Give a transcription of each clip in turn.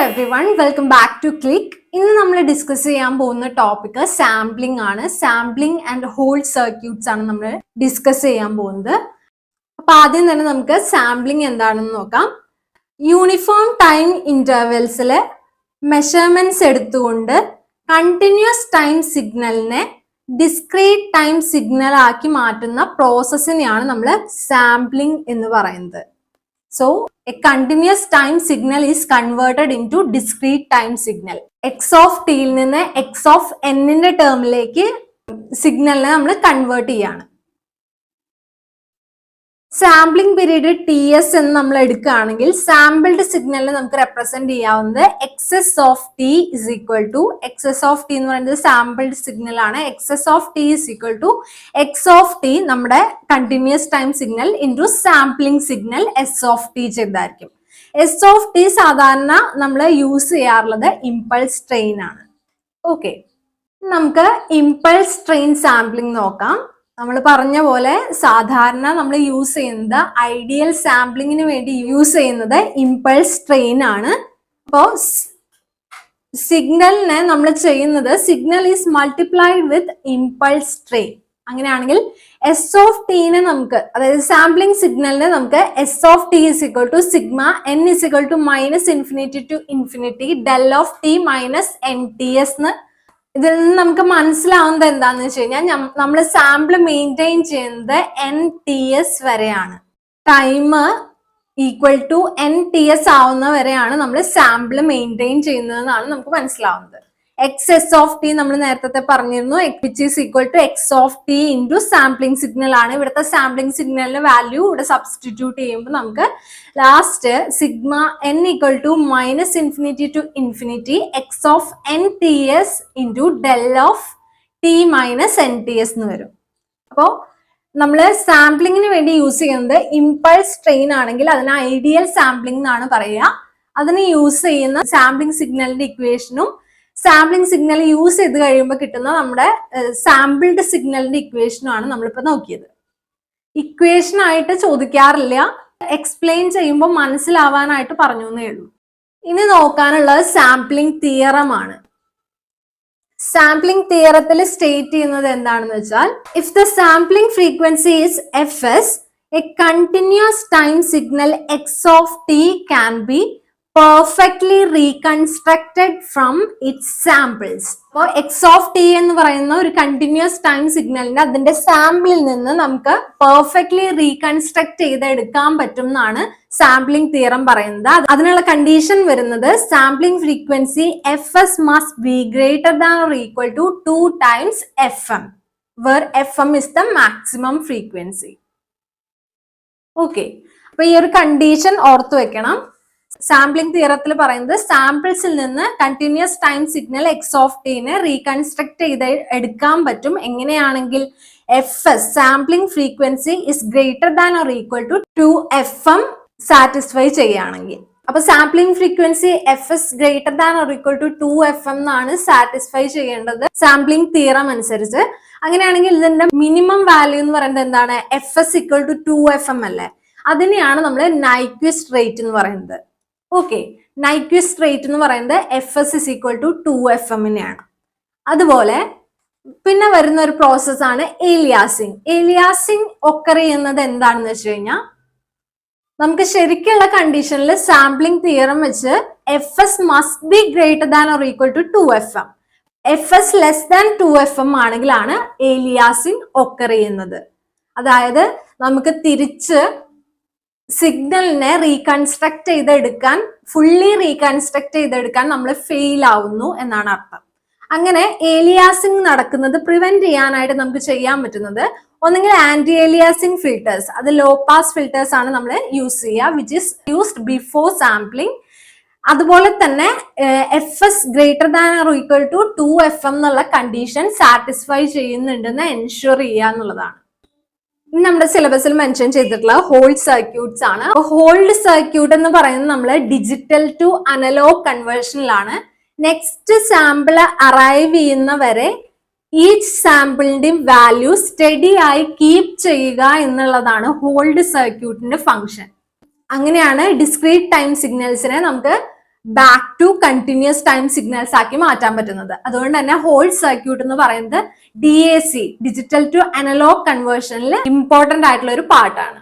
everyone, welcome back to Click. ഇന്ന് നമ്മൾ discuss ചെയ്യാൻ പോകുന്ന ടോപ്പിക് സാമ്പിളിംഗ് ആണ്. സാമ്പിളിംഗ് ആൻഡ് ഹോൾഡ് സർക്യൂട്ട്സ് ആണ് നമ്മൾ ഡിസ്കസ് ചെയ്യാൻ പോകുന്നത്. അപ്പൊ ആദ്യം തന്നെ നമുക്ക് സാമ്പിളിംഗ് എന്താണെന്ന് നോക്കാം. യൂണിഫോം ടൈം ഇന്റർവെൽസില് മെഷർമെന്റ്സ് എടുത്തുകൊണ്ട് കണ്ടിന്യൂസ് ടൈം സിഗ്നലിനെ ഡിസ്ക്രീറ്റ് ടൈം സിഗ്നൽ ആക്കി മാറ്റുന്ന പ്രോസസ്സിനെയാണ് നമ്മൾ സാമ്പിളിംഗ് എന്ന് പറയുന്നത്. So, a continuous time signal is converted into discrete time signal. X of t യിൽ നിന്ന് x of n ന്റെ ടേമിലേക്ക് സിഗ്നലിനെ നമ്മൾ കൺവേർട്ട് ചെയ്യാണ്. സാമ്പിളിംഗ് പീരീഡ് ടി എസ് എന്ന് നമ്മൾ എടുക്കുകയാണെങ്കിൽ സാമ്പിൾഡ് സിഗ്നലിനെ നമുക്ക് റെപ്രസെന്റ് ചെയ്യാവുന്നത് x s of T is equal to x s of t എന്ന് പറയുന്നത് സാമ്പിൾഡ് സിഗ്നൽ ആണ്. X s of T is equal to X of t നമ്മുടെ continuous time signal into sampling signal s of t ചെയ്തായിരിക്കും. S of t സാധാരണ നമ്മൾ use ചെയ്യാറുള്ളത് impulse train ആണ്. Okay, നമുക്ക് ഇമ്പൾസ് ട്രെയിൻ സാമ്പിളിംഗ് നോക്കാം. നമ്മൾ പറഞ്ഞ പോലെ സാധാരണ നമ്മൾ യൂസ് ചെയ്യുന്നത് ഐഡിയൽ സാമ്പിളിങ്ങിന് വേണ്ടി യൂസ് ചെയ്യുന്നത് ഇമ്പൾസ് ട്രെയിൻ ആണ്. അപ്പോൾ സിഗ്നലിനെ നമ്മൾ ചെയ്യുന്നത് signal is multiplied with impulse train. അങ്ങനെയാണെങ്കിൽ എസ് ഓഫ് ടീനെ നമുക്ക്, അതായത് സാമ്പിളിംഗ് സിഗ്നലിനെ നമുക്ക് S of T is equal to sigma N is equal to minus infinity to infinity del of T minus N T S എന്ന്. ഇതിൽ നിന്ന് നമുക്ക് മനസ്സിലാവുന്നത് എന്താന്ന് വെച്ച് കഴിഞ്ഞാൽ നമ്മൾ സാമ്പിൾ മെയിൻറ്റെയിൻ ചെയ്യുന്നത് എൻ ടി എസ് വരെയാണ്. Time equal to N T S ആവുന്ന വരെയാണ് നമ്മൾ സാമ്പിൾ മെയിൻറ്റെയിൻ ചെയ്യുന്നതെന്നാണ് നമുക്ക് മനസ്സിലാവുന്നത്. എക്സ് എസ് ഓഫ് ടി നമ്മൾ നേരത്തെ പറഞ്ഞിരുന്നു, which is equal to X of T into sampling signal ആണ്. ഇവിടുത്തെ സാമ്പിളിംഗ് സിഗ്നലിന്റെ വാല്യൂ ഇവിടെ സബ്സ്റ്റിറ്റ്യൂട്ട് ചെയ്യുമ്പോൾ നമുക്ക് last sigma N equal to minus infinity to infinity X of N T S into del of T minus N T S എന്ന് വരും. അപ്പോൾ നമ്മൾ സാമ്പിളിങ്ങിന് വേണ്ടി യൂസ് ചെയ്യുന്നത് ഇമ്പൾസ് ട്രെയിൻ ആണെങ്കിൽ അതിന് ഐഡിയൽ സാമ്പിളിംഗ് എന്നാണ് പറയുക. അതിന് യൂസ് ചെയ്യുന്ന സാമ്പിളിംഗ് സിഗ്നലിന്റെ ഇക്വേഷനും സാമ്പിളിംഗ് സിഗ്നൽ യൂസ് ചെയ്ത് കഴിയുമ്പോൾ കിട്ടുന്ന നമ്മുടെ സാമ്പിൾഡ് സിഗ്നലിന്റെ ഇക്വേഷനും ആണ് നമ്മളിപ്പോൾ നോക്കിയത്. ഇക്വേഷൻ ആയിട്ട് ചോദിക്കാറില്ല, എക്സ്പ്ലെയിൻ ചെയ്യുമ്പോൾ മനസ്സിലാവാനായിട്ട് പറഞ്ഞു എന്നേ ഉള്ളൂ. ഇനി നോക്കാനുള്ളത് സാമ്പിളിംഗ് തിയറം ആണ്. സാമ്പിളിംഗ് തിയറത്തിൽ സ്റ്റേറ്റ് ചെയ്യുന്നത് എന്താണെന്ന് വെച്ചാൽ, if the sampling frequency is F S, A continuous time signal x of T can be perfectly reconstructed from it's samples. അപ്പോൾ എക്സ് ഓഫ് ടി എന്ന് പറയുന്ന ഒരു കണ്ടിന്യൂസ് ടൈം സിഗ്നലിന്റെ അതിന്റെ സാമ്പിളിൽ നിന്ന് നമുക്ക് പെർഫെക്റ്റ്ലി റീകൺസ്ട്രക്ട് ചെയ്തെടുക്കാൻ പറ്റും എന്നാണ് സാമ്പിളിംഗ് തിയറം പറയുന്നത്. അതിനുള്ള കണ്ടീഷൻ വരുന്നത് sampling frequency F S must be greater than or equal to 2 times F M, where F M is the maximum frequency. Okay, അപ്പൊ ഈ ഒരു കണ്ടീഷൻ ഓർത്തു വെക്കണം. സാമ്പിളിംഗ് തിയറത്തിൽ പറയുന്നത് സാമ്പിൾസിൽ നിന്ന് continuous time signal x of ടീനെ റീകൺസ്ട്രക്ട് ചെയ്ത് എടുക്കാൻ പറ്റും എങ്ങനെയാണെങ്കിൽ f s sampling frequency is greater than or equal to 2 f m satisfy ചെയ്യുകയാണെങ്കിൽ. അപ്പൊ sampling frequency F s greater than or equal to 2 f m എന്നാണ് സാറ്റിസ്ഫൈ ചെയ്യേണ്ടത് sampling theorem അനുസരിച്ച്. അങ്ങനെയാണെങ്കിൽ ഇതിന്റെ മിനിമം വാല്യൂ എന്ന് പറയുന്നത് എന്താണ്? F s equal to 2 f m അല്ലേ? അതിനെയാണ് നമ്മൾ നൈക്വിസ്റ്റ് റേറ്റ് എന്ന് പറയുന്നത്. ഓക്കെ, നൈക്വിസ്റ്റ് റേറ്റ് എന്ന് പറയുന്നത് f s is equal to 2 f എമ്മിനെയാണ്. അതുപോലെ പിന്നെ വരുന്ന ഒരു പ്രോസസ്സാണ് ഏലിയാസിങ്. ഏലിയാസിങ് ഒക്കർ ചെയ്യുന്നത് എന്താണെന്ന് വെച്ച് കഴിഞ്ഞാൽ, നമുക്ക് ശരിക്കുള്ള കണ്ടീഷനിൽ സാമ്പിളിംഗ് തിയറം വെച്ച് f S must be greater than or equal to 2 f m. F s less than 2 f m ആണെങ്കിലാണ് ഏലിയാസിങ് ഒക്കർ ചെയ്യുന്നത്. അതായത് നമുക്ക് തിരിച്ച് സിഗ്നലിനെ റീകൺസ്ട്രക്ട് ചെയ്തെടുക്കാൻ, ഫുള്ളി റീകൺസ്ട്രക്ട് ചെയ്തെടുക്കാൻ നമ്മൾ ഫെയിൽ ആവുന്നു എന്നാണ് അർത്ഥം. അങ്ങനെ ഏലിയാസിങ് നടക്കുന്നത് പ്രിവെന്റ് ചെയ്യാനായിട്ട് നമുക്ക് ചെയ്യാൻ പറ്റുന്നത് ഒന്നെങ്കിൽ ആന്റി ഏലിയാസിങ് ഫിൽറ്റേഴ്സ്, അത് ലോ പാസ് ഫിൽറ്റേഴ്സ് ആണ് നമ്മൾ യൂസ് ചെയ്യുക, which is used before sampling. അതുപോലെ തന്നെ f s greater than or equal to 2 f m എന്നുള്ള കണ്ടീഷൻ സാറ്റിസ്ഫൈ ചെയ്യുന്നുണ്ടെന്ന് എൻഷുർ ചെയ്യുക എന്നുള്ളതാണ്. നമ്മുടെ സിലബസിൽ മെൻഷൻ ചെയ്തിട്ടുള്ള ഹോൾഡ് സർക്യൂട്ട്സ് ആണ്. ഹോൾഡ് സർക്യൂട്ട് എന്ന് പറയുന്നത് നമ്മൾ ഡിജിറ്റൽ ടു അനലോഗ് കൺവേർഷനിലാണ്. നെക്സ്റ്റ് സാമ്പിൾ അറൈവ് ചെയ്യുന്ന വരെ ഈച്ച് സാമ്പിളിന്റെയും വാല്യൂ സ്റ്റഡി ആയി കീപ് ചെയ്യുക എന്നുള്ളതാണ് ഹോൾഡ് സർക്യൂട്ടിന്റെ ഫംഗ്ഷൻ. അങ്ങനെയാണ് ഡിസ്ക്രീറ്റ് ടൈം സിഗ്നൽസിനെ നമുക്ക് back to continuous time signals ആക്കി മാറ്റാൻ പറ്റുന്നത്. അതുകൊണ്ട് തന്നെ ഹോൾ സർക്യൂട്ട് എന്ന് പറയുന്നത് DAC, ഡിജിറ്റൽ ടു അനലോഗ് കൺവേർഷനിൽ ഇമ്പോർട്ടന്റ് ആയിട്ടുള്ള ഒരു പാർട്ടാണ്.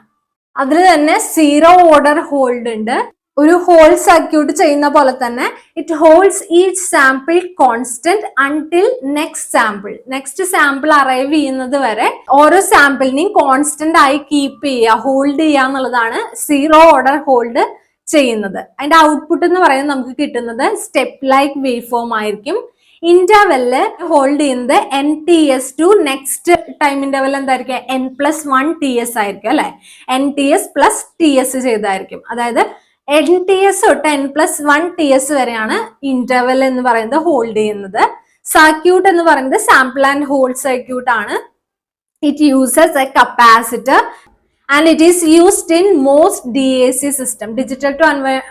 അതിൽ തന്നെ സീറോ ഓർഡർ ഹോൾഡ് ഉണ്ട്. ഒരു ഹോൾ സർക്യൂട്ട് ചെയ്യുന്ന പോലെ തന്നെ it holds each sample constant until next sample arrive ചെയ്യുന്നത് വരെ ഓരോ സാമ്പിളിനെയും കോൺസ്റ്റന്റ് ആയി കീപ്പ് ചെയ്യുക, ഹോൾഡ് ചെയ്യുക എന്നുള്ളതാണ് സീറോ ഓർഡർ ഹോൾഡ് ചെയ്യുന്നത്. അതിന്റെ ഔട്ട്പുട്ട് എന്ന് പറയുന്നത് നമുക്ക് കിട്ടുന്നത് സ്റ്റെപ്പ് ലൈക്ക് വേവ് ഫോം ആയിരിക്കും. ഇന്റർവെല്ല് ഹോൾഡ് ചെയ്യുന്നത് NTS to next time interval എന്തായിരിക്കും, N+1 TS ആയിരിക്കും അല്ലെ. NTS പ്ലസ് TS ചെയ്തായിരിക്കും. അതായത് NTS തൊട്ട് N+1 TS വരെയാണ് ഇന്റർവെൽ എന്ന് പറയുന്നത് ഹോൾഡ് ചെയ്യുന്നത്. സർക്യൂട്ട് എന്ന് പറയുന്നത് സാമ്പിൾ ആൻഡ് ഹോൾഡ് സർക്യൂട്ട് ആണ്. It uses A capacitor and it is used in most DAC system, digital to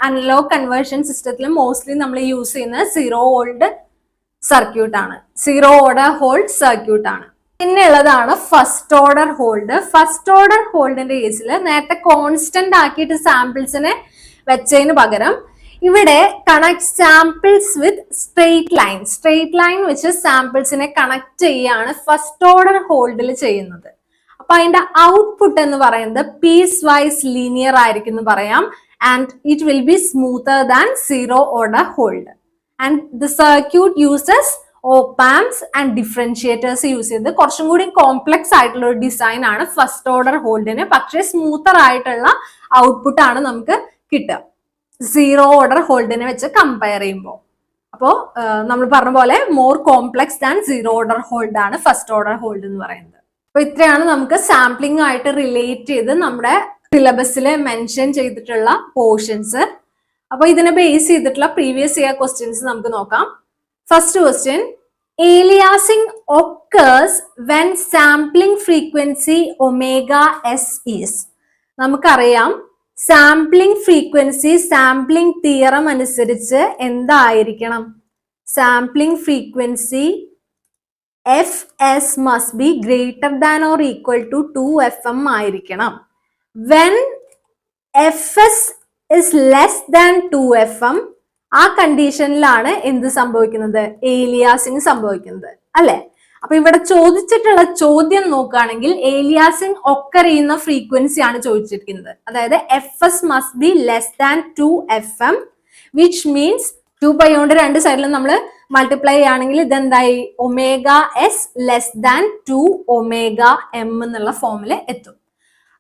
analog conversion system mostly നമ്മൾ യൂസ് ചെയ്യുന്നത് സീറോ ഓൾഡ് സർക്യൂട്ട് ആണ്, സീറോ ഓർഡർ ഹോൾഡ് സർക്യൂട്ട് ആണ്. പിന്നെ ഉള്ളതാണ് first order hold. First order ഹോൾഡിന്റെ കേസിൽ നേരത്തെ constant ആക്കിയിട്ട് സാമ്പിൾസിനെ വെച്ചതിന് പകരം ഇവിടെ connect samples with straight line വെച്ച് സാമ്പിൾസിനെ കണക്ട് ചെയ്യാണ് ഫസ്റ്റ് ഓർഡർ ഹോൾഡിൽ ചെയ്യുന്നത്. അപ്പൊ അതിന്റെ ഔട്ട്പുട്ട് എന്ന് പറയുന്നത് പീസ് വൈസ് ലീനിയർ ആയിരിക്കും എന്ന് പറയാം. And it will be smoother than zero order hold. And the circuit uses op amps and differentiators use ചെയ്ത് കുറച്ചും കൂടി കോംപ്ലക്സ് ആയിട്ടുള്ള ഒരു ഡിസൈൻ ആണ് ഫസ്റ്റ് ഓർഡർ ഹോൾഡിന്. പക്ഷേ സ്മൂത്തർ ആയിട്ടുള്ള ഔട്ട്പുട്ട് ആണ് നമുക്ക് കിട്ടുക സീറോ ഓർഡർ ഹോൾഡിനെ വെച്ച് കമ്പയർ ചെയ്യുമ്പോൾ. അപ്പോൾ നമ്മൾ പറഞ്ഞ പോലെ more complex than zero order hold ആണ് ഫസ്റ്റ് ഓർഡർ ഹോൾഡ് എന്ന് പറയുന്നത്. അപ്പൊ ഇത്രയാണ് നമുക്ക് സാമ്പിളിംഗ് ആയിട്ട് റിലേറ്റ് ചെയ്ത് നമ്മുടെ സിലബസിൽ മെൻഷൻ ചെയ്തിട്ടുള്ള പോർഷൻസ്. അപ്പൊ ഇതിനെ ബേസ് ചെയ്തിട്ടുള്ള പ്രീവിയസ് ഇയർ ക്വസ്റ്റ്യൻസ് നമുക്ക് നോക്കാം. First question, aliasing occurs when sampling frequency ω(s) is. നമുക്കറിയാം സാമ്പിളിംഗ് ഫ്രീക്വൻസി സാമ്പിളിംഗ് തിയറം അനുസരിച്ച് എന്തായിരിക്കണം, sampling frequency Fs must be greater than or equal to 2fm ആയിരിക്കണം. When Fs is less than 2fm, ആ കണ്ടീഷനിലാണ് എന്ത് സംഭവിക്കുന്നത്, aliasing സംഭവിക്കുന്നത് അല്ലെ. അപ്പൊ ഇവിടെ ചോദിച്ചിട്ടുള്ള ചോദ്യം നോക്കുകയാണെങ്കിൽ ഏലിയാസിങ് ഒക്കർ ചെയ്യുന്ന ഫ്രീക്വൻസി ആണ് ചോദിച്ചിരിക്കുന്നത്. അതായത് Fs must be less than 2fm, which means 2π കൊണ്ട് രണ്ട് സൈഡിലും നമ്മൾ മൾട്ടിപ്ലൈ ചെയ്യുകയാണെങ്കിൽ ഇതെന്തായി, ω(s) ലെസ് ദാൻ 2ωm എന്നുള്ള ഫോമിൽ എത്തും.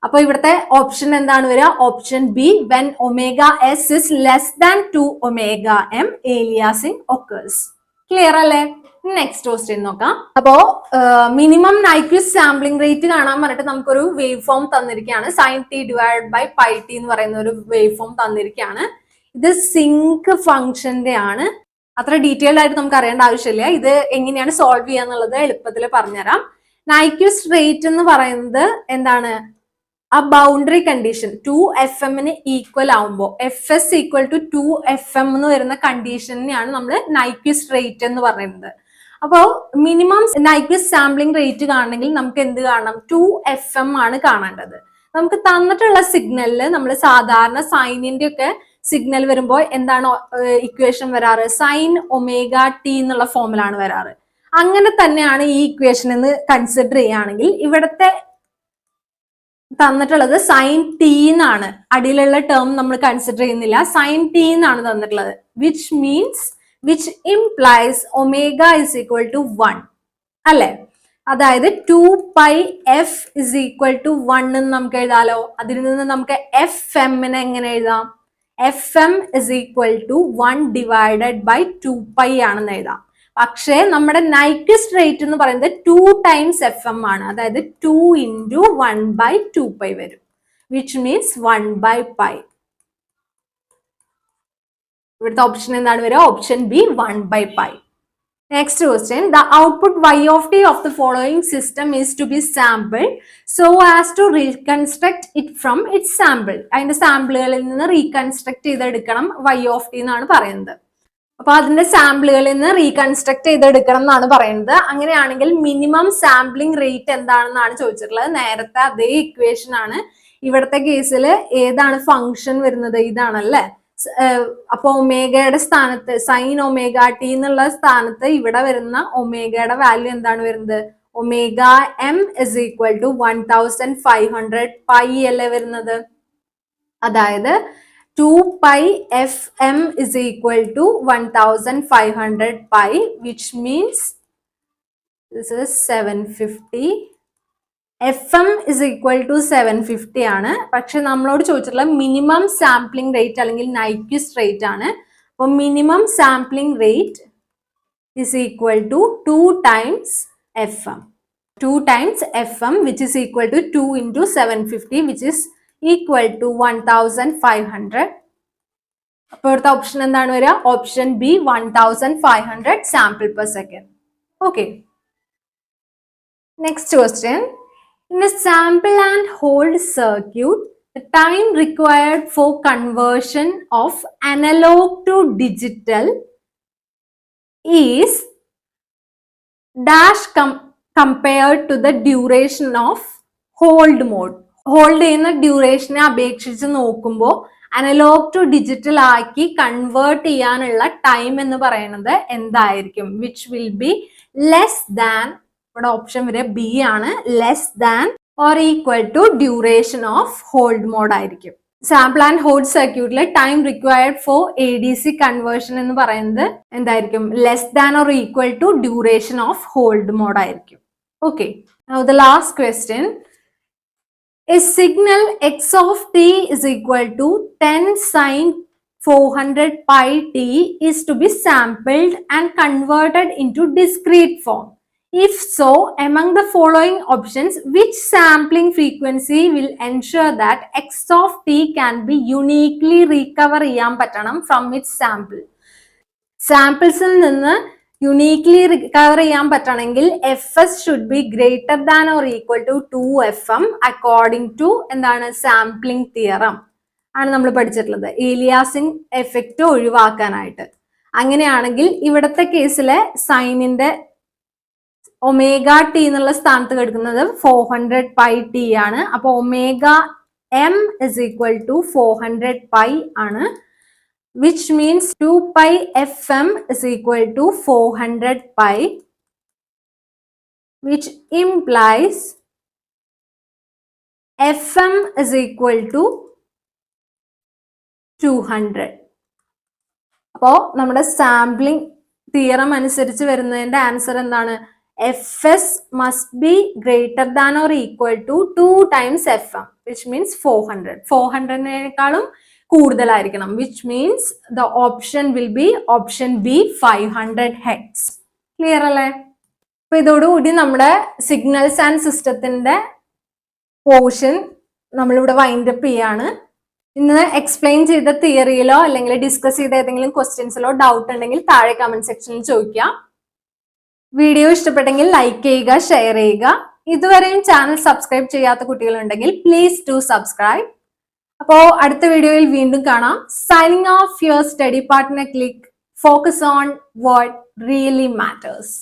അപ്പൊ ഇവിടുത്തെ ഓപ്ഷൻ എന്താണ് വരിക, option B, when ω(s) is less than 2ωm aliasing occurs. Clear അല്ലേ? നെക്സ്റ്റ് ക്വസ്റ്റ്യൻ നോക്കാം. അപ്പോ മിനിമം നൈക്വിസ്റ്റ് സാമ്പിളിംഗ് റേറ്റ് കാണാൻ പറഞ്ഞിട്ട് നമുക്കൊരു വേവ് ഫോം തന്നിരിക്കുകയാണ്. sin t/πt എന്ന് പറയുന്ന ഒരു വേവ് ഫോം തന്നിരിക്കുകയാണ്. ഇത് സിങ്ക് ഫംഗ്ഷന്റെ ആണ്. അത്ര ഡീറ്റെയിൽഡ് ആയിട്ട് നമുക്ക് അറിയേണ്ട ആവശ്യമില്ല. ഇത് എങ്ങനെയാണ് സോൾവ് ചെയ്യുക എന്നുള്ളത് എളുപ്പത്തിൽ പറഞ്ഞുതരാം. നൈക്വിസ്റ്റ് റേറ്റ് എന്ന് പറയുന്നത് എന്താണ്, ആ ബൗണ്ടറി കണ്ടീഷൻ 2fm ഈക്വൽ ആവുമ്പോൾ Fs ഈക്വൽ ടു 2fm എന്ന് വരുന്ന കണ്ടീഷനെയാണ് നമ്മൾ നൈക്വിസ്റ്റ് റേറ്റ് എന്ന് പറയുന്നത്. അപ്പോൾ മിനിമം നൈക്വിസ്റ്റ് സാമ്പിളിംഗ് റേറ്റ് കാണണമെങ്കിൽ നമുക്ക് എന്ത് കാണണം, 2fm ആണ് കാണേണ്ടത്. നമുക്ക് തന്നിട്ടുള്ള സിഗ്നലില് നമ്മൾ സാധാരണ സൈനിന്റെ ഒക്കെ സിഗ്നൽ വരുമ്പോൾ എന്താണ് ഇക്വേഷൻ വരാറ്, sin ωt എന്നുള്ള ഫോമിലാണ് വരാറ്. അങ്ങനെ തന്നെയാണ് ഈ ഇക്വേഷൻ എന്ന് കൺസിഡർ ചെയ്യുകയാണെങ്കിൽ ഇവിടുത്തെ തന്നിട്ടുള്ളത് sin t എന്നാണ്. അടിയിലുള്ള ടേം നമ്മൾ കൺസിഡർ ചെയ്യുന്നില്ല, sin t എന്നാണ് തന്നിട്ടുള്ളത്. which implies ω is equal to 1 അല്ലെ. അതായത് 2πf is equal to 1 എന്ന് നമുക്ക് എഴുതാലോ. അതിൽ നിന്ന് നമുക്ക് fm എങ്ങനെ എഴുതാം, fm is equal to 1 divided by 2π ആണെന്ന് എഴുതാം. പക്ഷേ നമ്മുടെ നൈക്വിസ്റ്റ് റേറ്റ് എന്ന് പറയുന്നത് 2 times fm ആണ്. അതായത് 2 into 1/2π വരും, which means 1/π. ഇവിടുത്തെ ഓപ്ഷൻ എന്താണ് വരിക, option B, 1/π. Next question, the output y(t) of the following system is to be sampled so as to reconstruct it from its sample. അതിന്റെ സാമ്പിളുകളിൽ നിന്ന് റീകൺസ്ട്രക്ട് ചെയ്തെടുക്കണം y(t) എന്നാണ് പറയുന്നത്. അപ്പൊ അതിന്റെ സാമ്പിളുകളിൽ നിന്ന് റീകൺസ്ട്രക്ട് ചെയ്തെടുക്കണം എന്നാണ് പറയുന്നത്. അങ്ങനെയാണെങ്കിൽ മിനിമം സാമ്പിളിംഗ് റേറ്റ് എന്താണെന്നാണ് ചോദിച്ചിട്ടുള്ളത്. നേരത്തെ അതേ ഇക്വേഷൻ ആണ്. ഇവിടുത്തെ കേസിൽ ഏതാണ് ഫംഗ്ഷൻ വരുന്നത്, ഇതാണല്ലേ അപ്പൊ ഒമേഗയുടെ സ്ഥാനത്ത് സൈൻ ഒമേഗ ടി എന്നുള്ള സ്ഥാനത്ത് ഇവിടെ വരുന്ന ഒമേഗയുടെ വാല്യൂ എന്താണ് വരുന്നത്? Omega M is equal to 1500 pi അല്ലേ വരുന്നത്. അതായത് 2 pi fm is equal to 1500 pi, which means this is 750. fm is equal to 750 ആണ്. പക്ഷെ നമ്മളോട് ചോദിച്ചിട്ടുള്ള മിനിമം സാമ്പിളിംഗ് റേറ്റ് അല്ലെങ്കിൽ നൈക്വിസ്റ്റ് റേറ്റ് ആണ്. അപ്പോൾ minimum sampling rate is equal to 2 times fm. 2 times fm, which is equal to 2 into 750, which is equal to 1500. അപ്പോൾ അടുത്ത option എന്താണ് വരിക? Option B 1500 sample per second. Okay, next question. In a sample and hold circuit, the time required for conversion of analog to digital is dash compared to the duration of hold mode. Hold ചെയ്യുന്ന ഡ്യൂറേഷനെ അപേക്ഷിച്ച് നോക്കുമ്പോൾ analog to digital ആക്കി convert ചെയ്യാനുള്ള time എന്ന് പറയുന്നത് എന്തായിരിക്കും? Which will be less than, ഇവിടെ ഓപ്ഷൻ വരെ ബി ആണ്, less than or equal to duration of hold mode ആയിരിക്കും. സാമ്പിൾ ആൻഡ് ഹോൾഡ് സർക്യൂട്ടിലെ time required for A D C conversion എന്ന് പറയുന്നത് എന്തായിരിക്കും? Less than or equal to duration of hold mode ആയിരിക്കും. Okay, the last question. A signal x of t is equal to 10 sin 400 pi t is to be sampled and converted into discrete form. If so, among the following options, which sampling frequency will ensure that x of t can be uniquely recover ചെയ്യാൻ പറ്റണം from its sample? സാമ്പിൾസിൽ നിന്ന് uniquely recover ചെയ്യാൻ പറ്റണമെങ്കിൽ f s should be greater than or equal to 2fm according to എന്താണ്? Sampling theorem ആണ് നമ്മൾ പഠിച്ചിട്ടുള്ളത്, ഏലിയാസിൻ effect ഒഴിവാക്കാനായിട്ട്. അങ്ങനെയാണെങ്കിൽ ഇവിടുത്തെ കേസിലെ സൈനിന്റെ ഒമേഗ ടി എന്നുള്ള സ്ഥാനത്ത് കിടക്കുന്നത് 400 പൈ ടി ആണ്. അപ്പൊ omega M is equal to 400 pi ആണ്, which means 2 pi fm is equal to 400 pi, which implies fm is equal to 200. അപ്പോ നമ്മുടെ സാമ്പിളിംഗ് തിയറം അനുസരിച്ച് വരുന്നതിന്റെ ആൻസർ എന്താണ്? F S must be greater than or equal to 2 times fm, which means 400. 400-നേക്കാളും കൂടുതലായിരിക്കണം, which means the option will be option B 500 hertz. Clear അല്ലേ? അപ്പൊ ഇതോടുകൂടി നമ്മുടെ സിഗ്നൽസ് ആൻഡ് സിസ്റ്റത്തിന്റെ പോർഷൻ നമ്മളിവിടെ വൈൻഡ് അപ്പ് ചെയ്യാണ്. ഇന്ന് എക്സ്പ്ലെയിൻ ചെയ്ത തിയറിയിലോ അല്ലെങ്കിൽ ഡിസ്കസ് ചെയ്ത ഏതെങ്കിലും ക്വസ്റ്റ്യൻസിലോ ഡൗട്ട് ഉണ്ടെങ്കിൽ താഴെ കമന്റ് സെക്ഷനിൽ ചോദിക്കുക. വീഡിയോ ഇഷ്ടപ്പെട്ടെങ്കിൽ ലൈക്ക് ചെയ്യുക, ഷെയർ ചെയ്യുക. ഇതുവരെയും ചാനൽ സബ്സ്ക്രൈബ് ചെയ്യാത്ത കുട്ടികളുണ്ടെങ്കിൽ പ്ലീസ് ഡു സബ്സ്ക്രൈബ്. അപ്പോ അടുത്ത വീഡിയോയിൽ വീണ്ടും കാണാം. Signing off your study partner click. Focus on what really matters.